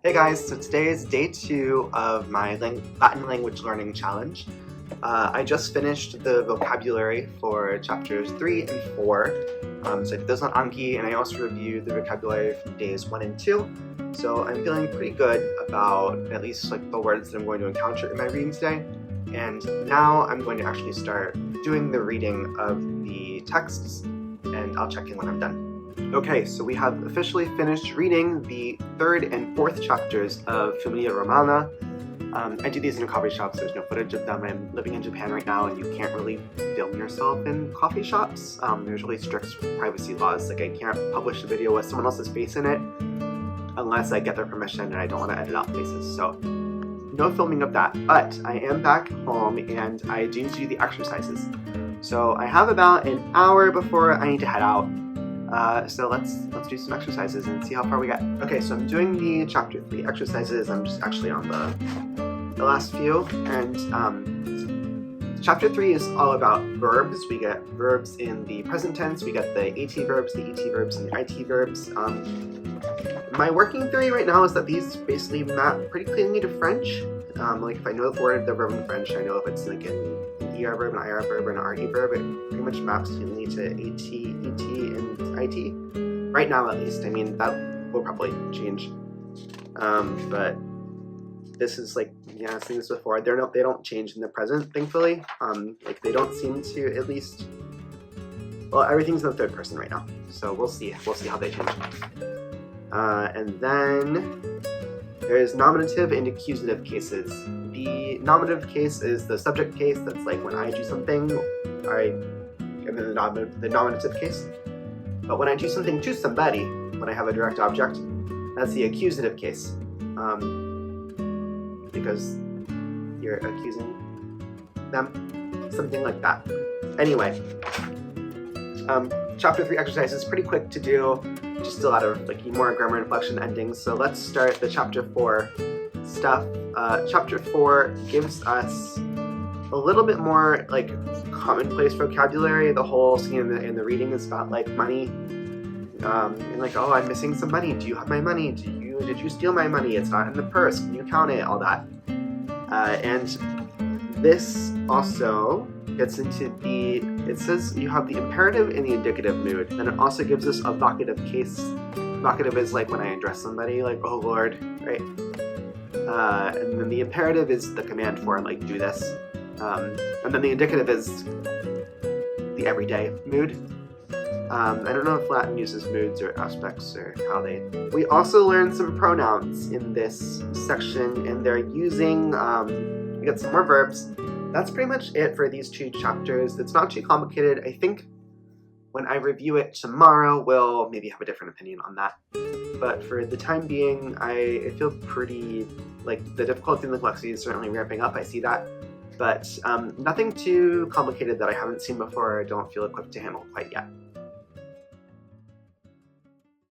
Hey guys, so today is day 2 of my Latin language learning challenge. I just finished the vocabulary for chapters 3 and 4, so I did those on Anki, and I also reviewed the vocabulary from days 1 and 2. So I'm feeling pretty good about at least the words that I'm going to encounter in my reading today. And now I'm going to actually start doing the reading of the texts, and I'll check in when I'm done. Okay, so we have officially finished reading the 3rd and 4th chapters of Familia Romana. I do these in a coffee shop, so there's no footage of them. I'm living in Japan right now, and you can't really film yourself in coffee shops. There's really strict privacy laws. I can't publish a video with someone else's face in it unless I get their permission, and I don't want to edit out faces. So no filming of that. But I am back home, and I do the exercises. So I have about an hour before I need to head out. So let's do some exercises and see how far we get. Okay, so I'm doing the chapter 3 exercises. I'm just actually on the last few, and chapter 3 is all about verbs. We get verbs in the present tense. We get the AT verbs, the ET verbs, and the IT verbs. My working theory right now is that these basically map pretty cleanly to French. If I know the word, the verb in French, I know if it's an ER verb, an IR verb, or an RE verb, it pretty much maps cleanly to AT, ET, and IT. Right now, at least. I mean, that will probably change. But this is I've seen this before. They don't change in the present, thankfully. They don't seem to, at least. Well, everything's in the 3rd person right now, so we'll see. We'll see how they change. And then there's nominative and accusative cases. The nominative case is the subject case. That's when I do something, and then the nominative case. But when I do something to somebody, when I have a direct object, that's the accusative case. Because you're accusing them, something like that. Anyway, chapter 3 exercise is pretty quick to do. Just a lot of more grammar inflection endings. So let's start the chapter 4 stuff. Chapter 4 gives us a little bit more commonplace vocabulary. The whole scene in the reading is about money, and oh, I'm missing some money. Do you have my money? Did you steal my money? It's not in the purse. Can you count it? All that. And this also gets into it says you have the imperative and the indicative mood, and it also gives us a vocative case. Vocative is when I address somebody, oh Lord, right? And then the imperative is the command form, do this. And then the indicative is the everyday mood. I don't know if Latin uses moods or aspects or how they... We also learned some pronouns in this section, and they're using... we got some more verbs. That's pretty much it for these 2 chapters. It's not too complicated. I think when I review it tomorrow, we'll maybe have a different opinion on that. But for the time being, I feel pretty... the difficulty in the complexity is certainly ramping up. I see that. But nothing too complicated that I haven't seen before or don't feel equipped to handle quite yet.